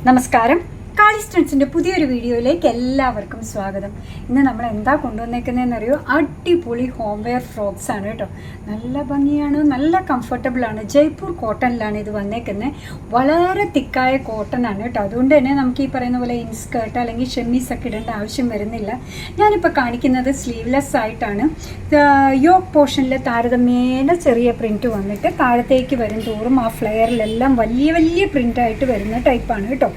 നമസ്കാരം. കാളി സ്റ്റൺസിൻ്റെ പുതിയൊരു വീഡിയോയിലേക്ക് എല്ലാവർക്കും സ്വാഗതം. ഇന്ന് നമ്മൾ എന്താ കൊണ്ടുവന്നേക്കുന്നതെന്നറിയോ? അടിപൊളി ഹോം വെയർ ഫ്രോക്സ് ആണ് കേട്ടോ. നല്ല ഭംഗിയാണ്, നല്ല കംഫർട്ടബിളാണ്. ജയ്പൂർ കോട്ടണിലാണ് ഇത് വന്നേക്കുന്നത്. വളരെ തിക്കായ കോട്ടൺ ആണ് കേട്ടോ. അതുകൊണ്ട് തന്നെ നമുക്ക് ഈ പറയുന്ന പോലെ ഇൻസ്കേർട്ട് അല്ലെങ്കിൽ ഷെമ്മീസൊക്കെ ഇടേണ്ട ആവശ്യം വരുന്നില്ല. ഞാനിപ്പോൾ കാണിക്കുന്നത് സ്ലീവ്ലെസ് ആയിട്ടാണ്. യോക്ക് പോർഷനിൽ താരതമ്യേന ചെറിയ പ്രിൻറ്റ് വന്നിട്ട് താഴത്തേക്ക് വരും തോറും ആ ഫ്ലെയറിലെല്ലാം വലിയ വലിയ പ്രിൻ്റായിട്ട് വരുന്ന ടൈപ്പാണ് കേട്ടോ.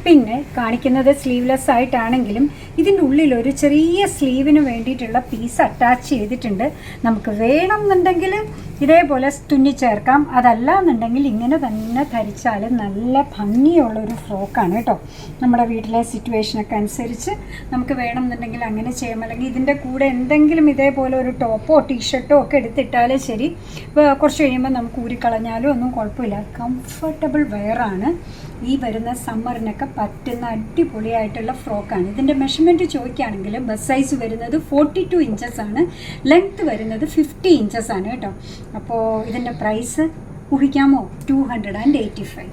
പിന്നെ കാണിക്കുന്നത് സ്ലീവ്ലെസ് ആയിട്ടാണെങ്കിലും ഇതിൻ്റെ ഉള്ളിൽ ഒരു ചെറിയ സ്ലീവിന് വേണ്ടിയിട്ടുള്ള പീസ് അറ്റാച്ച് ചെയ്തിട്ടുണ്ട്. നമുക്ക് വേണമെന്നുണ്ടെങ്കിൽ ഇതേപോലെ തുന്നി ചേർക്കാം, അതല്ല എന്നുണ്ടെങ്കിൽ ഇങ്ങനെ തന്നെ ധരിച്ചാൽ നല്ല ഭംഗിയുള്ളൊരു ഫ്രോക്കാണ് കേട്ടോ. നമ്മുടെ വീട്ടിലെ സിറ്റുവേഷനൊക്കെ അനുസരിച്ച് നമുക്ക് വേണമെന്നുണ്ടെങ്കിൽ അങ്ങനെ ചെയ്യാം. അല്ലെങ്കിൽ ഇതിൻ്റെ കൂടെ എന്തെങ്കിലും ഇതേപോലെ ഒരു ടോപ്പോ ടീഷർട്ടോ ഒക്കെ എടുത്തിട്ടാലും ശരി, കുറച്ച് കഴിയുമ്പോൾ നമുക്ക് ഊരിക്കളഞ്ഞാലും ഒന്നും കുഴപ്പമില്ല. കംഫർട്ടബിൾ വെയറാണ്. ഈ വരുന്ന സമ്മറിനൊക്കെ പറ്റുന്ന അടിപൊളിയായിട്ടുള്ള ഫ്രോക്കാണ്. ഇതിൻ്റെ മെഷർമെൻറ്റ് ചോദിക്കുകയാണെങ്കിൽ ബസ് സൈസ് വരുന്നത് 42 ഇഞ്ചസ് ആണ്, ലെങ്ത്ത് വരുന്നത് 50 ഇഞ്ചസ് ആണ് കേട്ടോ. അപ്പോൾ ഇതിൻ്റെ പ്രൈസ് ഊഹിക്കാമോ? 285.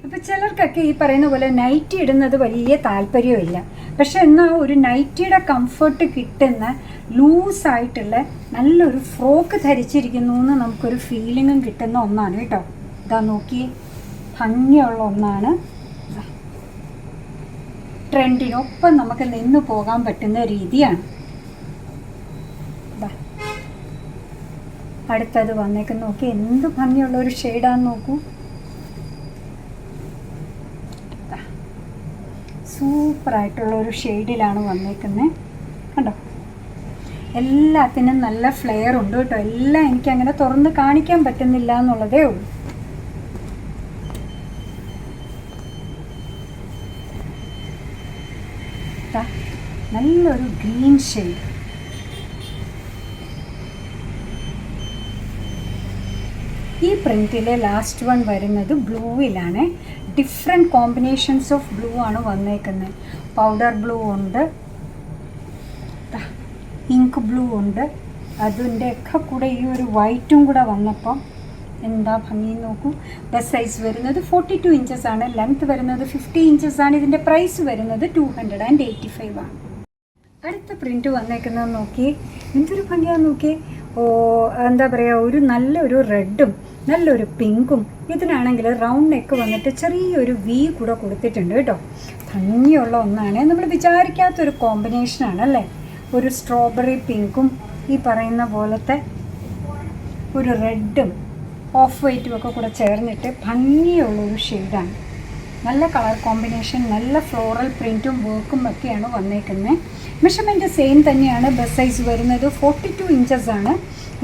അപ്പോൾ ചിലർക്കൊക്കെ ഈ പറയുന്ന പോലെ നൈറ്റി ഇടുന്നത് വലിയ താല്പര്യമില്ല. പക്ഷെ എന്നാൽ ഒരു നൈറ്റിയുടെ കംഫർട്ട് കിട്ടുന്ന ലൂസായിട്ടുള്ള നല്ലൊരു ഫ്രോക്ക് ധരിച്ചിരിക്കുന്നു എന്ന് നമുക്കൊരു ഫീലിങ്ങും കിട്ടുന്ന ഒന്നാണ് കേട്ടോ. ഇതാ നോക്കിയേ, ഭംഗിയുള്ള ഒന്നാണ്. ട്രെൻഡിനൊപ്പം നമുക്ക് നിന്ന് പോകാൻ പറ്റുന്ന രീതിയാണ്. അടുത്തത് വന്നേക്ക് നോക്കി, എന്ത് ഭംഗിയുള്ള ഒരു ഷെയ്ഡാന്ന് നോക്കൂ. സൂപ്പറായിട്ടുള്ള ഒരു ഷെയ്ഡിലാണ് വന്നേക്കുന്നത് കണ്ടോ. എല്ലാത്തിനും നല്ല ഫ്ലെയർ ഉണ്ട് കേട്ടോ. എല്ലാം എനിക്കങ്ങനെ തുറന്ന് കാണിക്കാൻ പറ്റുന്നില്ല എന്നുള്ളതേ ഉള്ളൂ. നല്ലൊരു ഗ്രീൻ ഷെയ്ഡ്. ഈ പ്രിൻറ്റിലെ ലാസ്റ്റ് വൺ വരുന്നത് ബ്ലൂവിലാണ്. ഡിഫറെൻറ്റ് കോമ്പിനേഷൻസ് ഓഫ് ബ്ലൂ ആണ് വന്നേക്കുന്നത്. പൗഡർ ബ്ലൂ ഉണ്ട്, ഇങ്ക് ബ്ലൂ ഉണ്ട്, അതിൻ്റെയൊക്കെ കൂടെ ഈ ഒരു വൈറ്റും കൂടെ വന്നപ്പോൾ എന്താ ഭംഗി നോക്കൂ. ബസ് സൈസ് വരുന്നത് 42 ഇഞ്ചസ് ആണ്, ലെങ്ത് വരുന്നത് 50 ഇഞ്ചസ് ആണ്. ഇതിൻ്റെ പ്രൈസ് വരുന്നത് 285 ആണ്. അടുത്ത പ്രിൻറ്റ് വന്നേക്കുന്നത് നോക്കി, എന്തൊരു ഭംഗിയാന്ന് നോക്കി. എന്താ പറയുക, ഒരു നല്ലൊരു റെഡും നല്ലൊരു പിങ്കും. ഇതിനാണെങ്കിൽ റൗണ്ട് നെക്ക് വന്നിട്ട് ചെറിയൊരു വി കൂടെ കൊടുത്തിട്ടുണ്ട് കേട്ടോ. ഭംഗിയുള്ള ഒന്നാണ്. നമ്മൾ വിചാരിക്കാത്തൊരു കോമ്പിനേഷനാണ് അല്ലേ. ഒരു സ്ട്രോബെറി പിങ്കും ഈ പറയുന്ന പോലത്തെ ഒരു റെഡും ഓഫ് വൈറ്റും ഒക്കെ കൂടെ ചേർന്നിട്ട് ഭംഗിയുള്ളൊരു ഷെയ്ഡാണ്. നല്ല കളർ കോമ്പിനേഷൻ, നല്ല ഫ്ലോറൽ പ്രിൻറ്റും വർക്കും ഒക്കെയാണ് വന്നേക്കുന്നത്. മെഷർമെൻറ്റ് സെയിം തന്നെയാണ്. ബസ് സൈസ് വരുന്നത് 42 ഇഞ്ചസ് ആണ്,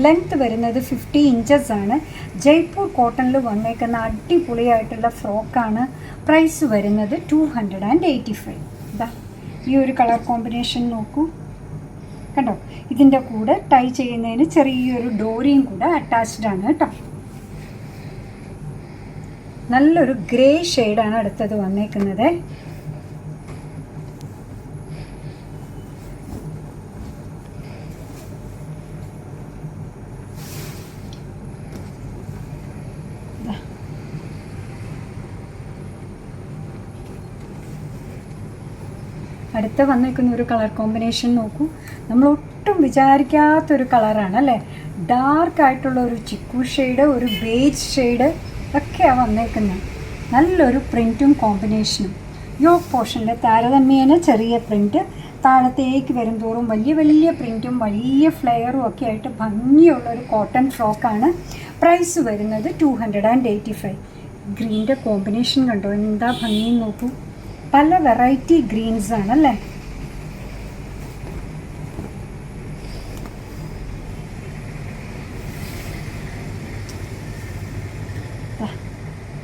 ലെങ്ത്ത് വരുന്നത് 50 ഇഞ്ചസ് ആണ്. ജയ്പൂർ കോട്ടണിൽ വന്നേക്കുന്ന അടിപൊളിയായിട്ടുള്ള ഫ്രോക്കാണ്. പ്രൈസ് വരുന്നത് 285. ഇതാ ഈ ഒരു കളർ കോമ്പിനേഷൻ നോക്കൂ കണ്ടോ. ഇതിൻ്റെ കൂടെ ടൈ ചെയ്യുന്നതിന് ചെറിയൊരു ഡോറിയും കൂടെ അറ്റാച്ച്ഡ് ആണ് കേട്ടോ. നല്ലൊരു ഗ്രേ ഷെയ്ഡാണ് അടുത്തത് വന്നേക്കുന്നത്. അടുത്ത വന്നേക്കുന്ന ഒരു കളർ കോമ്പിനേഷൻ നോക്കൂ. നമ്മൾ ഒട്ടും വിചാരിക്കാത്തൊരു കളറാണ് അല്ലേ. ഡാർക്കായിട്ടുള്ള ഒരു ചിക്കു ഷെയ്ഡ്, ഒരു ബേജ് ഷെയ്ഡ് ഒക്കെയാണ് വന്നേക്കുന്നത്. നല്ലൊരു പ്രിൻറ്റും കോമ്പിനേഷനും. യോക്ക് പോർഷനിൽ താരതമ്യേന ചെറിയ പ്രിൻറ്റ്, താഴത്തേക്ക് വരും തോറും വലിയ വലിയ പ്രിൻറ്റും വലിയ ഫ്ലെയറും ഒക്കെ ആയിട്ട് ഭംഗിയുള്ളൊരു കോട്ടൺ ഫ്രോക്കാണ്. പ്രൈസ് വരുന്നത് 285. ഗ്രീൻ്റെ കോമ്പിനേഷൻ കണ്ടോ, എന്താ ഭംഗിയും നോക്കൂ. പല വെറൈറ്റി ഗ്രീൻസ് ആണല്ലേ.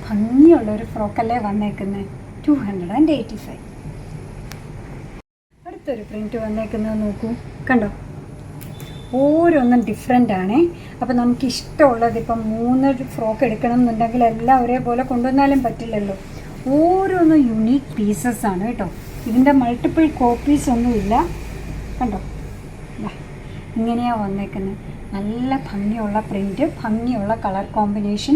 ഭംഗിയുള്ളൊരു ഫ്രോക്കല്ലേ വന്നേക്കുന്നത്. 285. അടുത്തൊരു പ്രിൻറ്റ് വന്നേക്കുന്നത് നോക്കൂ കണ്ടോ. ഓരോന്നും ഡിഫറെൻ്റ് ആണേ. അപ്പോൾ നമുക്ക് ഇഷ്ടമുള്ളത് ഇപ്പം 3 ഫ്രോക്ക് എടുക്കണം എന്നുണ്ടെങ്കിൽ എല്ലാം ഒരേപോലെ കൊണ്ടുവന്നാലും പറ്റില്ലല്ലോ. ഓരോന്നും യുണീക്ക് പീസസ് ആണ് കേട്ടോ. ഇതിൻ്റെ മൾട്ടിപ്പിൾ കോപ്പീസ് ഒന്നുമില്ല കണ്ടോ. ഇങ്ങനെയാണ് വന്നേക്കുന്നത്. നല്ല ഭംഗിയുള്ള പ്രിൻറ്റ്, ഭംഗിയുള്ള കളർ കോമ്പിനേഷൻ.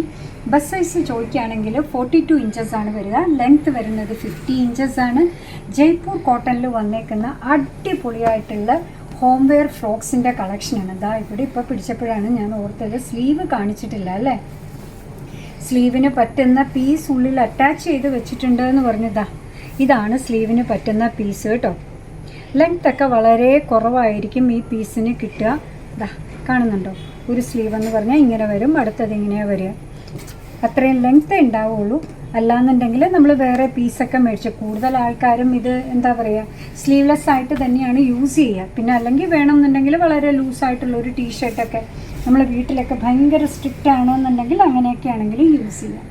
ബസ് സൈസ് ചോദിക്കുകയാണെങ്കിൽ 42 ഇഞ്ചസ് ആണ് വരിക. ലെങ്ത്ത് വരുന്നത് 50 ഇഞ്ചസ് ആണ്. ജയ്പൂർ കോട്ടണിൽ വന്നേക്കുന്ന അടിപൊളിയായിട്ടുള്ള ഹോം വെയർ ഫ്രോക്സിൻ്റെ കളക്ഷനാണ്. ഇതാ ഇവിടെ ഇപ്പോൾ പിടിച്ചപ്പോഴാണ് ഞാൻ ഓർത്തത് സ്ലീവ് കാണിച്ചിട്ടില്ല അല്ലേ. സ്ലീവിന് പറ്റുന്ന പീസ് ഉള്ളിൽ അറ്റാച്ച് ചെയ്ത് വെച്ചിട്ടുണ്ട് എന്ന് പറഞ്ഞതാ. ഇതാണ് സ്ലീവിന് പറ്റുന്ന പീസ് കേട്ടോ. ലെങ്ത്തൊക്കെ വളരെ കുറവായിരിക്കും ഈ പീസിന് കിട്ടുക. ഇതാ കാണുന്നുണ്ടോ, ഒരു സ്ലീവ് എന്ന് പറഞ്ഞാൽ ഇങ്ങനെ വരും, അടുത്തത് ഇങ്ങനെയാണ് വരിക. അത്രയും ലെങ്ത്ത് ഉണ്ടാവുള്ളൂ. അല്ലാന്നുണ്ടെങ്കിൽ നമ്മൾ വേറെ പീസൊക്കെ മേടിച്ച്, കൂടുതൽ ആൾക്കാരും ഇത് എന്താ പറയുക സ്ലീവ്ലെസ് ആയിട്ട് തന്നെയാണ് യൂസ് ചെയ്യുക. പിന്നെ അല്ലെങ്കിൽ വേണമെന്നുണ്ടെങ്കിൽ വളരെ ലൂസായിട്ടുള്ളൊരു ടീഷർട്ടൊക്കെ നമ്മൾ വീട്ടിലൊക്കെ ഭയങ്കര സ്ട്രിക്റ്റ് ആണെന്നുണ്ടെങ്കിൽ അങ്ങനെയൊക്കെ ആണെങ്കിൽ യൂസ് ചെയ്യാം.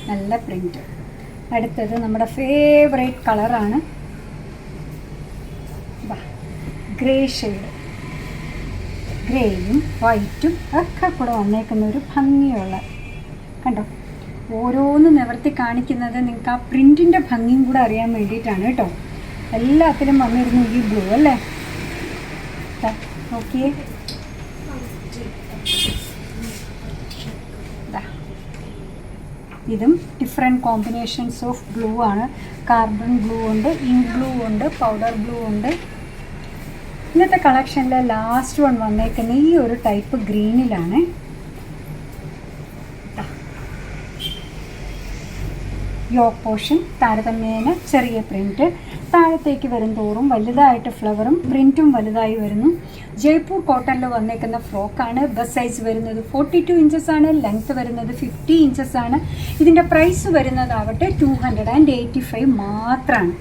നല്ല പ്രിൻറ്റ്. അടുത്തത് നമ്മുടെ ഫേവറേറ്റ് കളറാണ് ഗ്രേ ഷെയ്ഡ്. ഗ്രേയും വൈറ്റും ഒക്കെ കൂടെ വന്നേക്കുന്ന ഒരു ഭംഗിയുള്ള, കണ്ടോ, ഓരോന്ന് നിവർത്തി കാണിക്കുന്നത് നിങ്ങൾക്ക് ആ പ്രിൻറ്റിൻ്റെ ഭംഗിയും കൂടെ അറിയാൻ വേണ്ടിയിട്ടാണ് കേട്ടോ. എല്ലാത്തിലും വന്നിരുന്നു ഈ ബ്ലൂ അല്ലേ. നോക്കിയേ, ഇതും ഡിഫറെൻറ്റ് കോമ്പിനേഷൻസ് ഓഫ് ബ്ലൂ ആണ്. കാർബൺ ബ്ലൂ ഉണ്ട്, ഇങ്ക് ബ്ലൂ ഉണ്ട്, പൗഡർ ബ്ലൂ ഉണ്ട്. ഇന്നത്തെ കളക്ഷനിലെ ലാസ്റ്റ് വൺ വന്നേക്കുന്ന ഈ ഒരു ടൈപ്പ് ഗ്രീനിലാണ്. യോക്ക് പോർഷൻ താരതമ്യേന ചെറിയ പ്രിൻറ്റ്, താഴത്തേക്ക് വരും തോറും വലുതായിട്ട് ഫ്ലവറും പ്രിൻറ്റും വലുതായി വരുന്നു. ജയ്പൂർ കോട്ടണിൽ വന്നേക്കുന്ന ഫ്രോക്കാണ്. ബസ് സൈസ് വരുന്നത് 42 ഇഞ്ചസ് ആണ്. ലെങ്ത്ത് വരുന്നത് 50 ഇഞ്ചസ് ആണ്. ഇതിൻ്റെ പ്രൈസ് വരുന്നതാവട്ടെ 285 മാത്രമാണ്.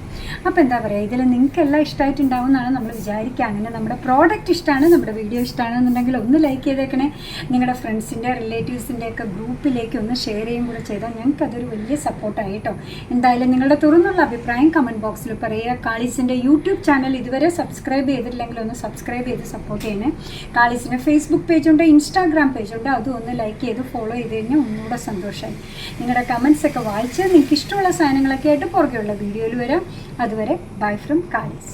അപ്പോൾ എന്താ പറയുക, ഇതിൽ നിങ്ങൾക്ക് എല്ലാം ഇഷ്ടമായിട്ടുണ്ടാവും എന്നാണ് നമ്മൾ വിചാരിക്കുക. അങ്ങനെ നമ്മുടെ പ്രോഡക്റ്റ് ഇഷ്ടമാണ്, നമ്മുടെ വീഡിയോ ഇഷ്ടമാണെന്നുണ്ടെങ്കിൽ ഒന്ന് ലൈക്ക് ചെയ്തേക്കണേ. നിങ്ങളുടെ ഫ്രണ്ട്സിൻ്റെ റിലേറ്റീവ്സിൻ്റെ ഒക്കെ ഗ്രൂപ്പിലേക്ക് ഒന്ന് ഷെയർ ചെയ്യും കൂടെ ചെയ്താൽ ഞങ്ങൾക്കതൊരു വലിയ സപ്പോർട്ടായി കേട്ടോ. എന്തായാലും നിങ്ങളുടെ തുറന്നുള്ള അഭിപ്രായം കമൻറ്റ് ബോക്സിൽ പറയുക. കാളീസിൻ്റെ യൂട്യൂബ് ചാനൽ ഇതുവരെ സബ്സ്ക്രൈബ് ചെയ്തിട്ടില്ലെങ്കിൽ ഒന്ന് സബ്സ്ക്രൈബ് ചെയ്ത് സപ്പോർട്ട് ചെയ്യണേ. കാളീസിൻ്റെ ഫേസ്ബുക്ക് പേജുണ്ട്, ഇൻസ്റ്റാഗ്രാം പേജുണ്ട്, അതും ഒന്ന് ലൈക്ക് ചെയ്ത് ഫോളോ ചെയ്ത് കഴിഞ്ഞാൽ ഒന്നുകൂടെ സന്തോഷമായി. നിങ്ങളുടെ കമൻറ്റ്സൊക്കെ വായിച്ച് നിങ്ങൾക്ക് ഇഷ്ടമുള്ള സാധനങ്ങളൊക്കെ ആയിട്ട് പുറകെയുള്ള വീഡിയോയിൽ വരാം. അതുവരെ ബൈ ഫ്രം കാളീസ്.